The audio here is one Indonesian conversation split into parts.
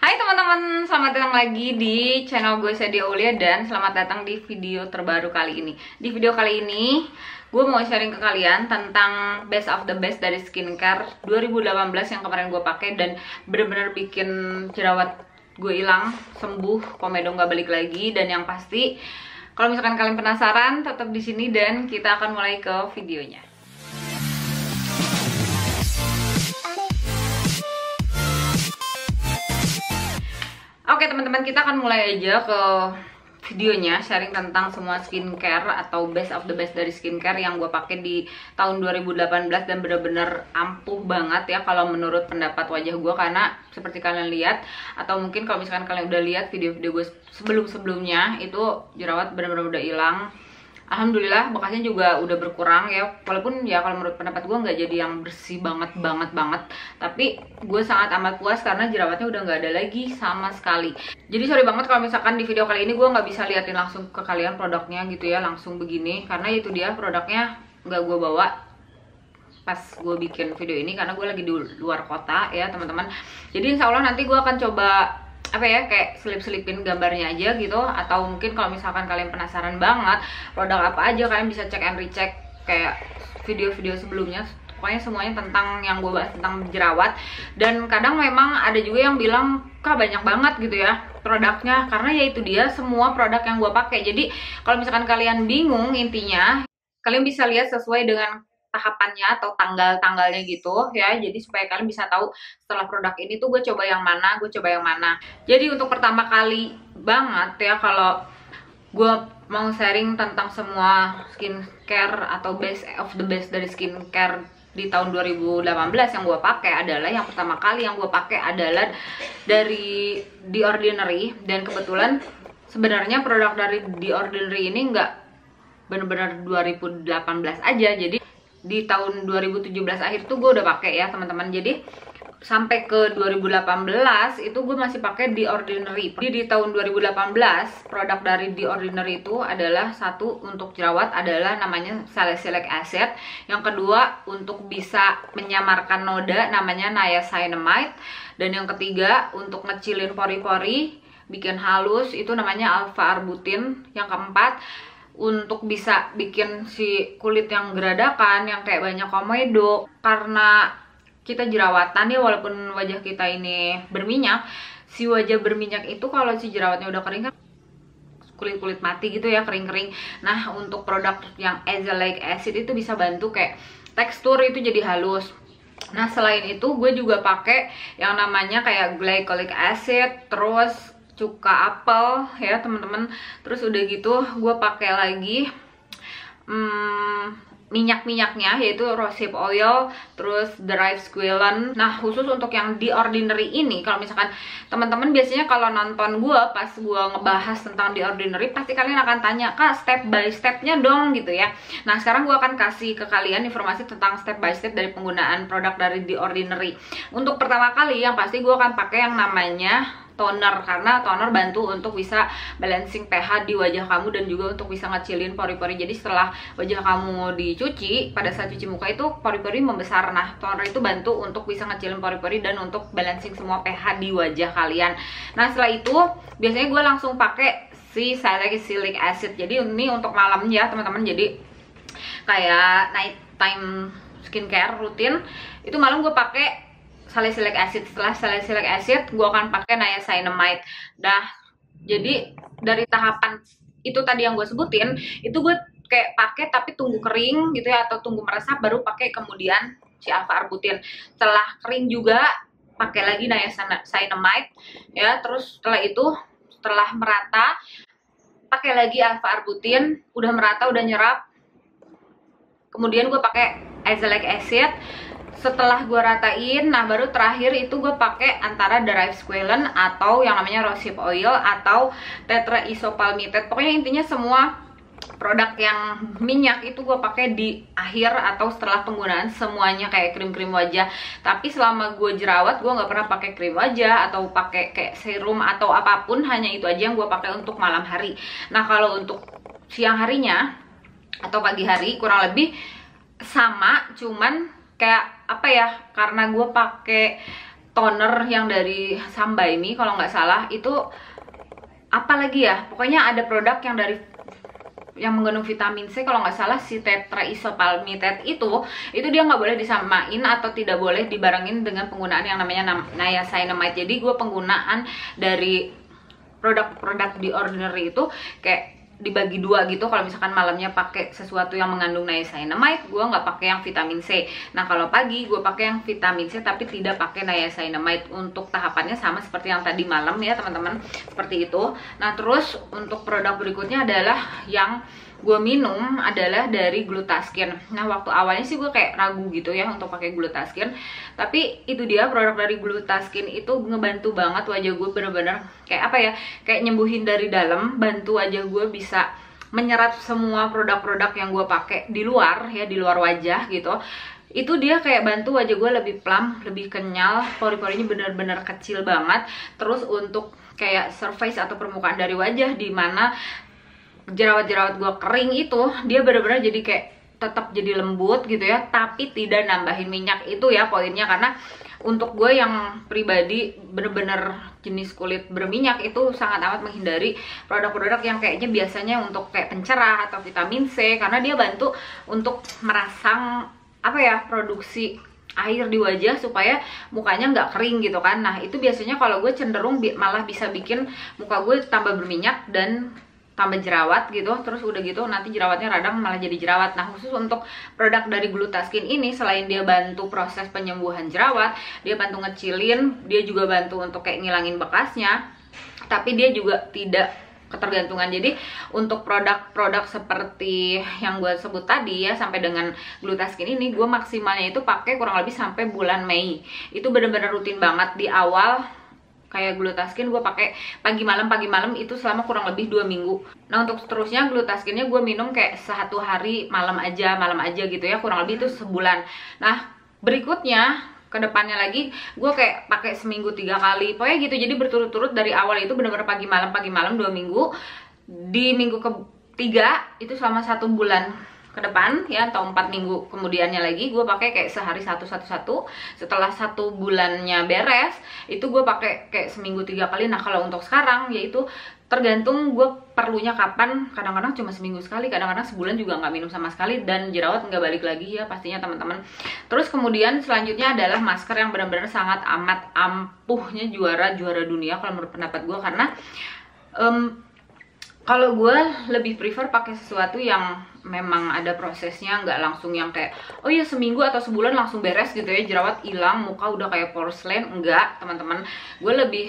Hai teman-teman, selamat datang lagi di channel gue Sadia Aulia dan selamat datang di video terbaru kali ini. Di video kali ini, gue mau sharing ke kalian tentang best of the best dari skincare 2018 yang kemarin gue pakai dan bener-bener bikin jerawat gue hilang, sembuh, komedo nggak balik lagi. Dan yang pasti, kalau misalkan kalian penasaran, tetap di sini dan kita akan mulai ke videonya. Oke teman-teman, kita akan mulai aja ke videonya, sharing tentang semua skincare atau best of the best dari skincare yang gue pakai di tahun 2018 dan bener-bener ampuh banget ya kalau menurut pendapat wajah gue. Karena seperti kalian lihat, atau mungkin kalau misalkan kalian udah lihat video-video gue sebelum-sebelumnya, itu jerawat bener-bener udah hilang. Alhamdulillah bekasnya juga udah berkurang ya, walaupun ya kalau menurut pendapat gue nggak jadi yang bersih banget, tapi gue sangat amat puas karena jerawatnya udah nggak ada lagi sama sekali. Jadi sorry banget kalau misalkan di video kali ini gue nggak bisa liatin langsung ke kalian produknya gitu ya, langsung begini, karena itu dia produknya nggak gue bawa pas gue bikin video ini karena gue lagi di luar kota ya teman-teman. Jadi insya Allah nanti gue akan coba apa ya, kayak selipin gambarnya aja gitu, atau mungkin kalau misalkan kalian penasaran banget produk apa aja, kalian bisa cek and recheck kayak video-video sebelumnya. Pokoknya semuanya tentang yang gue bahas tentang jerawat. Dan kadang memang ada juga yang bilang, Kak banyak banget gitu ya produknya, karena ya itu dia semua produk yang gue pakai. Jadi kalau misalkan kalian bingung, intinya kalian bisa lihat sesuai dengan tahapannya atau tanggal-tanggalnya gitu ya. Jadi supaya kalian bisa tahu setelah produk ini tuh gue coba yang mana, Jadi untuk pertama kali banget ya, kalau gue mau sharing tentang semua skincare atau best of the best dari skincare di tahun 2018 yang gue pakai adalah, yang pertama kali yang gue pakai adalah dari The Ordinary. Dan kebetulan sebenarnya produk dari The Ordinary ini nggak bener-bener 2018 aja, jadi di tahun 2017 akhir tuh gue udah pakai ya teman-teman. Jadi sampai ke 2018 itu gue masih pakai The Ordinary. Jadi di tahun 2018 produk dari The Ordinary itu adalah, satu untuk jerawat adalah namanya Salicylic Acid, yang kedua untuk bisa menyamarkan noda namanya Niacinamide, dan yang ketiga untuk ngecilin pori-pori, bikin halus itu namanya Alpha Arbutin, yang keempat untuk bisa bikin si kulit yang geradakan, yang kayak banyak komedo. Karena kita jerawatan ya, walaupun wajah kita ini berminyak, si wajah berminyak itu kalau si jerawatnya udah kering kan kulit-kulit mati gitu ya, kering-kering. Nah untuk produk yang Azelaic Acid itu bisa bantu kayak tekstur itu jadi halus. Nah selain itu gue juga pakai yang namanya kayak Glycolic Acid, terus cuka apel ya teman-teman. Terus udah gitu gue pakai lagi minyak-minyaknya, yaitu rosehip oil, terus the rice squalene. Nah khusus untuk yang The Ordinary ini, kalau misalkan teman-teman biasanya kalau nonton gue pas gue ngebahas tentang The Ordinary, pasti kalian akan tanya, Kak step by stepnya dong gitu ya. Nah sekarang gue akan kasih ke kalian informasi tentang step by step dari penggunaan produk dari The Ordinary. Untuk pertama kali yang pasti gue akan pakai yang namanya toner, karena toner bantu untuk bisa balancing pH di wajah kamu dan juga untuk bisa ngecilin pori-pori. Jadi setelah wajah kamu dicuci, pada saat cuci muka itu pori-pori membesar. Nah toner itu bantu untuk bisa ngecilin pori-pori dan untuk balancing semua pH di wajah kalian. Nah setelah itu biasanya gue langsung pakai si Salicylic Acid. Jadi ini untuk malam ya teman-teman, jadi kayak night time skincare rutin itu malam gue pakai Salicylic Acid. Setelah Salicylic Acid gue akan pakai Niacinamide. Nah jadi dari tahapan itu tadi yang gue sebutin, itu gue kayak pakai tapi tunggu kering gitu ya, atau tunggu meresap baru pakai kemudian si Alpha Arbutin. Setelah kering juga pakai lagi Niacinamide ya. Terus setelah itu, setelah merata, pakai lagi Alpha Arbutin. Udah merata, udah nyerap, kemudian gue pakai Azelaic Acid. Setelah gue ratain, nah baru terakhir itu gue pakai antara the rice squalene atau yang namanya rosehip oil atau tetraisopalmitate. Pokoknya intinya semua produk yang minyak itu gue pakai di akhir atau setelah penggunaan semuanya, kayak krim-krim wajah. Tapi selama gue jerawat gue nggak pernah pakai krim wajah atau pakai kayak serum atau apapun, hanya itu aja yang gue pakai untuk malam hari. Nah kalau untuk siang harinya atau pagi hari kurang lebih sama, cuman kayak apa ya, karena gue pakai toner yang dari Sambaimi kalau nggak salah. Itu apa lagi ya, pokoknya ada produk yang dari yang mengandung vitamin C, kalau nggak salah si tetraisopalmitate itu dia nggak boleh disamain atau tidak boleh dibarengin dengan penggunaan yang namanya niacinamide. Jadi gue penggunaan dari produk-produk di Ordinary itu kayak dibagi dua gitu. Kalau misalkan malamnya pakai sesuatu yang mengandung niacinamide, gue nggak pakai yang vitamin C. Nah kalau pagi gue pakai yang vitamin C tapi tidak pakai niacinamide. Untuk tahapannya sama seperti yang tadi malam ya teman-teman, seperti itu. Nah terus untuk produk berikutnya adalah yang gue minum adalah dari Glutaskin. Nah waktu awalnya sih gue kayak ragu gitu ya untuk pakai Glutaskin, tapi itu dia produk dari Glutaskin itu ngebantu banget wajah gue, bener-bener kayak apa ya, kayak nyembuhin dari dalam, bantu wajah gue bisa menyerap semua produk-produk yang gue pakai di luar ya, di luar wajah gitu. Itu dia kayak bantu wajah gue lebih plump, lebih kenyal, pori-porinya bener-bener kecil banget. Terus untuk kayak surface atau permukaan dari wajah dimana jerawat-jerawat gue kering itu, dia bener-bener jadi kayak tetap jadi lembut gitu ya, tapi tidak nambahin minyak. Itu ya poinnya, karena untuk gue yang pribadi bener-bener jenis kulit berminyak itu sangat amat menghindari produk-produk yang kayaknya biasanya untuk kayak pencerah atau vitamin C, karena dia bantu untuk merangsang apa ya, produksi air di wajah supaya mukanya nggak kering gitu kan. Nah itu biasanya kalau gue cenderung malah bisa bikin muka gue tambah berminyak dan tambah jerawat gitu. Terus udah gitu nanti jerawatnya radang malah jadi jerawat. Nah khusus untuk produk dari Glutaskin ini, selain dia bantu proses penyembuhan jerawat, dia bantu ngecilin, dia juga bantu untuk kayak ngilangin bekasnya, tapi dia juga tidak ketergantungan. Jadi untuk produk-produk seperti yang gue sebut tadi ya, sampai dengan Glutaskin ini gue maksimalnya itu pakai kurang lebih sampai bulan Mei. Itu bener-bener rutin banget. Di awal kayak Glutaskin gue pakai pagi malam itu selama kurang lebih 2 minggu. Nah untuk seterusnya Glutaskinnya gue minum kayak 1 hari malam aja gitu ya, kurang lebih itu sebulan. Nah berikutnya kedepannya lagi gue kayak pakai seminggu 3 kali, pokoknya gitu. Jadi berturut-turut dari awal itu bener-bener pagi malam 2 minggu. Di minggu ketiga itu selama 1 bulan ke depan ya, atau 4 minggu kemudiannya lagi gue pakai kayak sehari satu. Setelah 1 bulannya beres itu gue pakai kayak seminggu 3 kali. Nah kalau untuk sekarang yaitu tergantung gue perlunya kapan, kadang-kadang cuma seminggu sekali, kadang-kadang sebulan juga nggak minum sama sekali, dan jerawat nggak balik lagi ya pastinya teman-teman. Terus kemudian selanjutnya adalah masker yang benar-benar sangat amat ampuhnya juara dunia kalau menurut pendapat gue, karena kalau gue lebih prefer pakai sesuatu yang memang ada prosesnya, nggak langsung yang kayak oh ya seminggu atau sebulan langsung beres gitu ya, jerawat hilang, muka udah kayak porcelain. Enggak teman-teman, gue lebih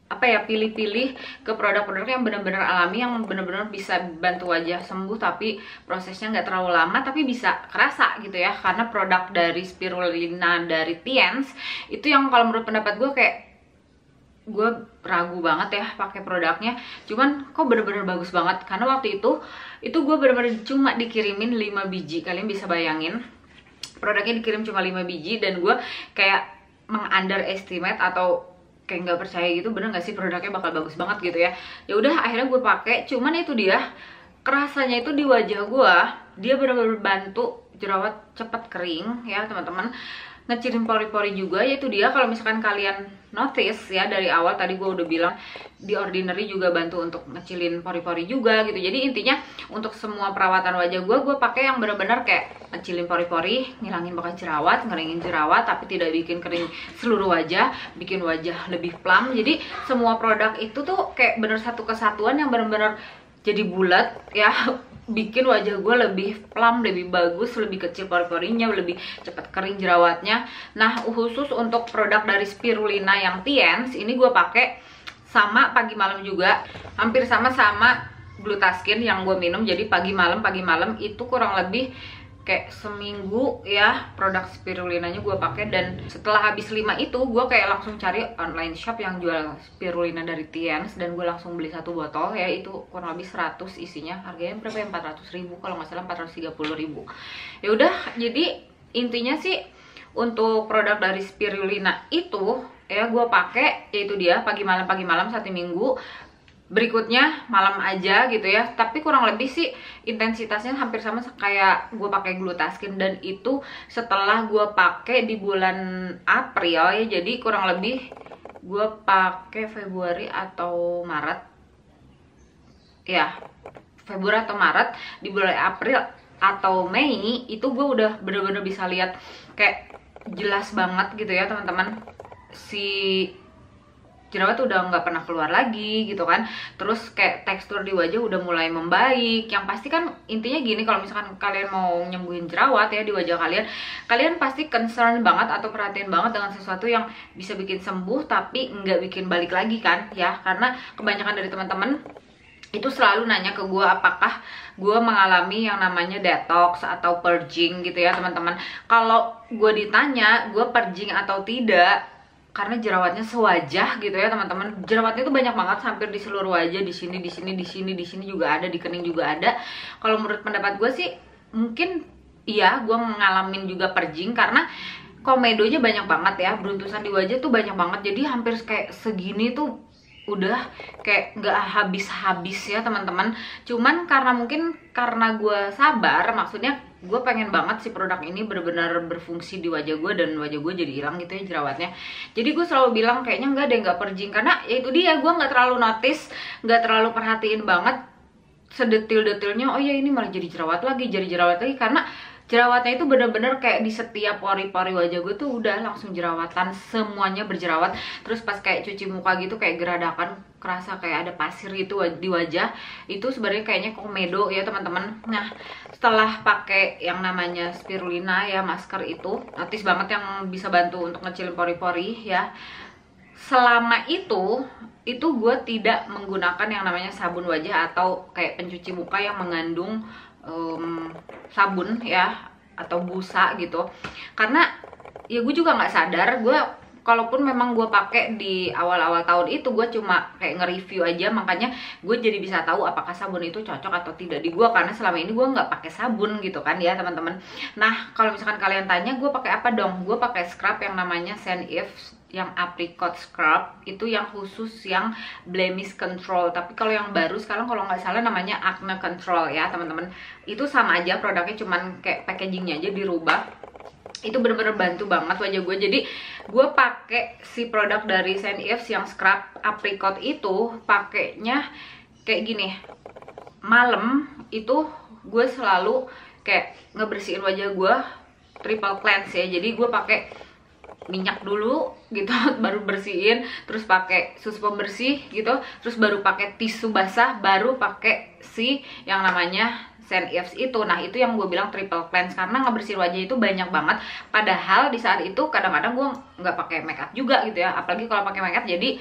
apa ya, pilih-pilih ke produk-produk yang benar-benar alami, yang benar-benar bisa bantu wajah sembuh tapi prosesnya nggak terlalu lama tapi bisa kerasa gitu ya. Karena produk dari Spirulina dari Tiens itu yang kalau menurut pendapat gue kayak gue ragu banget ya pakai produknya, cuman kok bener-bener bagus banget. Karena waktu itu gue bener-bener cuma dikirimin 5 biji, kalian bisa bayangin produknya dikirim cuma 5 biji, dan gue kayak meng-underestimate atau kayak nggak percaya gitu, bener nggak sih produknya bakal bagus banget gitu ya. Ya udah akhirnya gue pakai, cuman itu dia kerasanya itu di wajah gue, dia bener-bener bantu jerawat cepat kering ya teman-teman, ngecilin pori-pori juga. Yaitu dia kalau misalkan kalian notice ya, dari awal tadi gue udah bilang di Ordinary juga bantu untuk ngecilin pori-pori juga gitu. Jadi intinya untuk semua perawatan wajah gue pakai yang benar-benar kayak ngecilin pori-pori, ngilangin bekas jerawat, ngeringin jerawat tapi tidak bikin kering seluruh wajah, bikin wajah lebih plump. Jadi semua produk itu tuh kayak bener satu kesatuan yang benar-benar jadi bulat ya, bikin wajah gue lebih plump, lebih bagus, lebih kecil pori-porinya, lebih cepat kering jerawatnya. Nah khusus untuk produk dari Spirulina yang Tiens ini gue pakai sama pagi malam juga, hampir sama Glutaskin yang gue minum. Jadi pagi malam itu kurang lebih kayak seminggu ya produk Spirulinanya gue pakai. Dan setelah habis 5 itu gue kayak langsung cari online shop yang jual Spirulina dari Tiens, dan gue langsung beli 1 botol ya, itu kurang lebih 100 isinya. Harganya berapa ya, 400.000 kalau nggak salah, 430.000. Ya udah, jadi intinya sih untuk produk dari Spirulina itu ya gue pakai, yaitu dia pagi malam 1 minggu. berikutnya malam aja gitu ya, tapi kurang lebih sih intensitasnya hampir sama kayak gue pakai glutaskin, dan itu setelah gue pakai di bulan April ya, jadi kurang lebih gue pakai Februari atau Maret ya, Februari atau Maret. Di bulan April atau Mei itu gue udah bener-bener bisa lihat kayak jelas banget gitu ya teman-teman, si jerawat udah nggak pernah keluar lagi gitu kan. Terus kayak tekstur di wajah udah mulai membaik. Yang pasti kan intinya gini, kalau misalkan kalian mau nyembuhin jerawat ya di wajah kalian, kalian pasti concern banget atau perhatian banget dengan sesuatu yang bisa bikin sembuh tapi nggak bikin balik lagi kan ya. Karena kebanyakan dari teman-teman itu selalu nanya ke gue apakah gue mengalami yang namanya detox atau purging gitu ya teman-teman. Kalau gue ditanya gue purging atau tidak, karena jerawatnya sewajah gitu ya teman-teman. Jerawatnya itu banyak banget, hampir di seluruh wajah, di sini, di sini, di sini, di sini juga ada, di kening juga ada. Kalau menurut pendapat gue sih mungkin iya gue ngalamin juga purging, karena komedonya banyak banget ya, beruntusan di wajah tuh banyak banget. Jadi hampir kayak segini tuh udah kayak nggak habis-habis ya teman-teman. Cuman karena mungkin karena gue sabar, maksudnya gue pengen banget si produk ini benar-benar berfungsi di wajah gue, dan wajah gue jadi hilang gitu ya jerawatnya. Jadi gue selalu bilang kayaknya enggak deh, nggak purging, karena ya itu dia, gue nggak terlalu notice, nggak terlalu perhatiin banget sedetil-detilnya. Oh ya ini malah jadi jerawat lagi, karena jerawatnya itu bener-bener kayak di setiap pori-pori wajah gue tuh udah langsung jerawatan, semuanya berjerawat. Terus pas kayak cuci muka gitu kayak geradakan, kerasa kayak ada pasir gitu di wajah. Itu sebenarnya kayaknya komedo ya teman-teman. Nah setelah pakai yang namanya spirulina ya, masker itu notice banget yang bisa bantu untuk ngecilin pori-pori ya. Selama itu gue tidak menggunakan yang namanya sabun wajah atau kayak pencuci muka yang mengandung sabun ya atau busa gitu. Karena ya gue juga nggak sadar, gue kalaupun memang gue pakai di awal-awal tahun itu, gue cuma kayak nge-review aja, makanya gue jadi bisa tahu apakah sabun itu cocok atau tidak di gue, karena selama ini gue nggak pakai sabun gitu kan ya teman-teman. Nah kalau misalkan kalian tanya gue pakai apa dong, gue pakai scrub yang namanya Saint Ives yang apricot scrub, itu yang khusus yang blemish control. Tapi kalau yang baru sekarang kalau nggak salah namanya acne control ya teman-teman. Itu sama aja produknya, cuman kayak packagingnya aja dirubah. Itu bener-bener bantu banget wajah gue. Jadi gue pakai si produk dari Saint Ives yang scrub apricot itu, pakainya kayak gini. Malam itu gue selalu kayak ngebersihin wajah gue triple cleanse ya. Jadi gue pakai minyak dulu gitu baru bersihin, terus pakai susu pembersih gitu, terus baru pakai tisu basah, baru pakai si yang namanya Saint Ives itu. Nah itu yang gue bilang triple cleanse, karena ngebersihin wajah itu banyak banget. Padahal di saat itu kadang-kadang gue nggak pakai makeup juga gitu ya, apalagi kalau pakai makeup jadi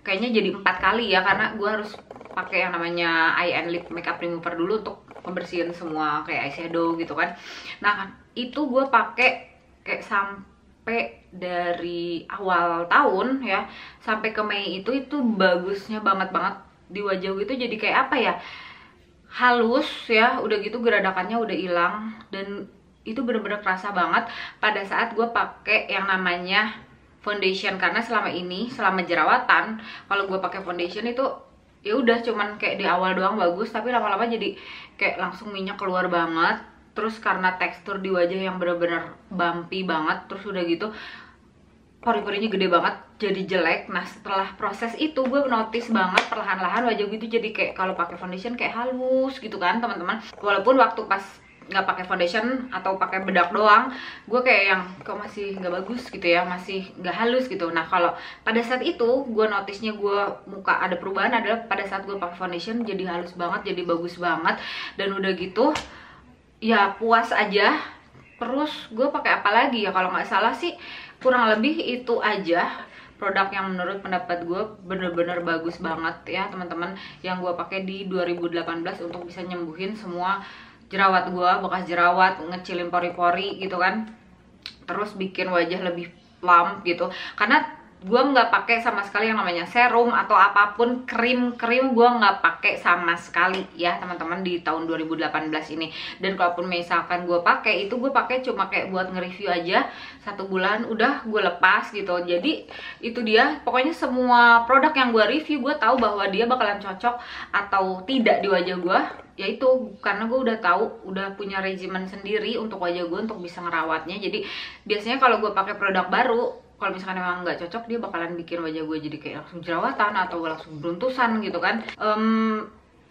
kayaknya jadi 4 kali ya, karena gue harus pakai yang namanya eye and lip makeup remover dulu untuk membersihin semua kayak eyeshadow gitu kan. Nah itu gue pakai kayak sampai dari awal tahun ya sampai ke Mei itu bagusnya banget di wajah gue. Itu jadi kayak apa ya, halus ya, udah gitu geradakannya udah hilang, dan itu bener-bener kerasa banget pada saat gue pakai yang namanya foundation. Karena selama ini, selama jerawatan, kalau gue pakai foundation itu ya udah cuman kayak di awal doang bagus, tapi lama-lama jadi kayak langsung minyak keluar banget. Terus karena tekstur di wajah yang bener-bener bumpy banget, terus udah gitu pori-porinya gede banget, jadi jelek. Nah setelah proses itu gue notice banget perlahan-lahan wajah gue itu jadi kayak kalau pakai foundation kayak halus gitu kan teman-teman. Walaupun waktu pas nggak pakai foundation atau pakai bedak doang, gue kayak yang kok masih nggak bagus gitu ya, masih nggak halus gitu. Nah kalau pada saat itu gue notice-nya gue muka ada perubahan adalah pada saat gue pakai foundation jadi halus banget, jadi bagus banget, dan udah gitu ya puas aja. Terus gue pakai apa lagi ya, kalau nggak salah sih kurang lebih itu aja produk yang menurut pendapat gue bener-bener bagus banget ya teman-teman, yang gue pakai di 2018 untuk bisa nyembuhin semua jerawat gue, bekas jerawat, ngecilin pori-pori gitu kan, terus bikin wajah lebih plump gitu. Karena gue nggak pakai sama sekali yang namanya serum atau apapun krim gue nggak pakai sama sekali ya teman-teman di tahun 2018 ini. Dan kalaupun misalkan gue pakai itu gue pakai cuma kayak buat nge-review aja 1 bulan udah gue lepas gitu. Jadi itu dia, pokoknya semua produk yang gue review gue tahu bahwa dia bakalan cocok atau tidak di wajah gue, yaitu karena gue udah tahu, udah punya regimen sendiri untuk wajah gue untuk bisa ngerawatnya. Jadi biasanya kalau gue pakai produk baru, kalau misalkan emang nggak cocok, dia bakalan bikin wajah gue jadi kayak langsung jerawatan atau langsung beruntusan gitu kan.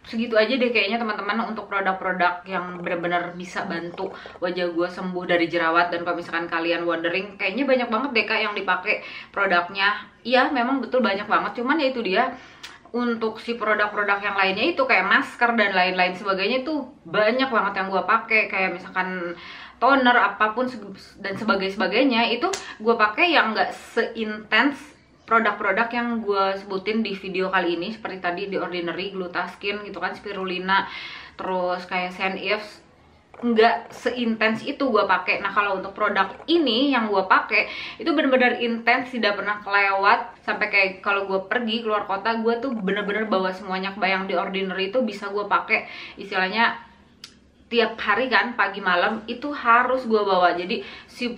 Segitu aja deh kayaknya teman-teman untuk produk-produk yang benar-benar bisa bantu wajah gue sembuh dari jerawat. Dan kalau misalkan kalian wondering, kayaknya banyak banget deh kak yang dipakai produknya. Iya memang betul banyak banget, cuman ya itu dia, untuk si produk-produk yang lainnya itu kayak masker dan lain-lain sebagainya itu banyak banget yang gue pakai, kayak misalkan toner apapun dan sebagainya itu gue pakai yang nggak seintens produk-produk yang gue sebutin di video kali ini, seperti tadi di Ordinary, Glutaskin gitu kan, Spirulina, terus kayak Senifs, nggak seintens itu gue pakai. Nah kalau untuk produk ini yang gue pakai itu bener-bener intens, tidak pernah kelewat. Sampai kayak kalau gue pergi keluar kota, gue tuh bener-bener bawa semuanya. Kebayang di Ordinary itu bisa gue pakai istilahnya tiap hari kan, pagi malam itu harus gue bawa. Jadi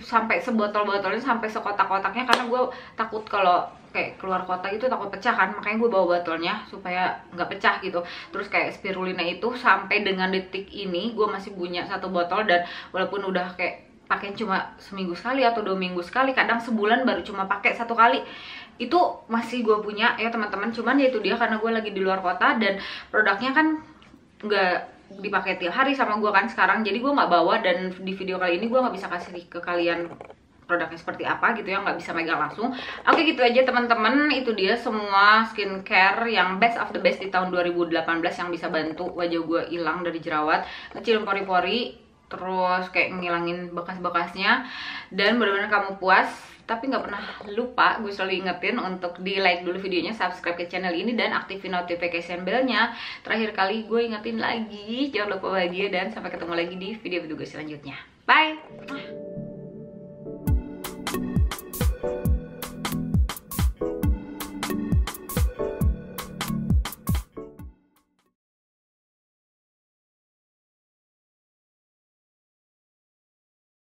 sampai sebotol-botolnya, sampai sekotak-kotaknya, karena gue takut kalau kayak keluar kota itu takut pecah kan, makanya gue bawa botolnya supaya nggak pecah gitu. Terus kayak Spirulina itu sampai dengan detik ini gue masih punya 1 botol, dan walaupun udah kayak pakai cuma seminggu sekali atau 2 minggu sekali, kadang sebulan baru cuma pakai 1 kali, itu masih gue punya ya teman-teman. Cuman ya itu dia, karena gue lagi di luar kota dan produknya kan nggak dipakai tiap hari sama gue kan sekarang, jadi gue nggak bawa. Dan di video kali ini gue nggak bisa kasih ke kalian produknya seperti apa gitu ya, nggak bisa megang langsung. Oke gitu aja teman-teman, itu dia semua skincare yang best of the best di tahun 2018 yang bisa bantu wajah gue hilang dari jerawat, ngecilin pori-pori, terus kayak ngilangin bekas-bekasnya, dan benar-benar kamu puas. Tapi nggak pernah lupa, gue selalu ingetin untuk di like dulu videonya, subscribe ke channel ini, dan aktifin notification bellnya. Terakhir kali gue ingetin lagi, jangan lupa bahagia, dan sampai ketemu lagi di video-video gue selanjutnya. Bye!